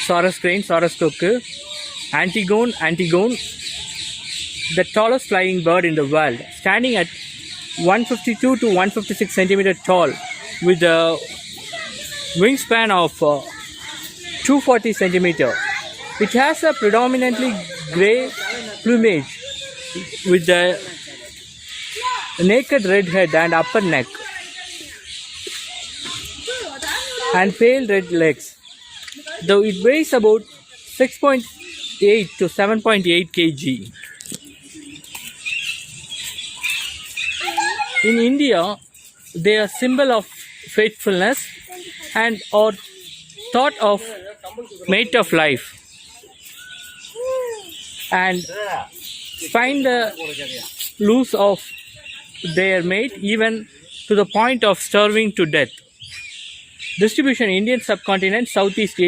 Sarus crane, Sarus cock, Antigone, the tallest flying bird in the world, standing at 152 to 156 centimeter tall, with a wingspan of 240 centimeter. It has a predominantly grey plumage with the naked red head and upper neck and pale red legs. Though it weighs about 6.8 to 7.8 kg. In India, they are symbol of faithfulness and are thought of mate of life, and find the loose of their mate even to the point of starving to death. Distribution: Indian subcontinent, Southeast Asia.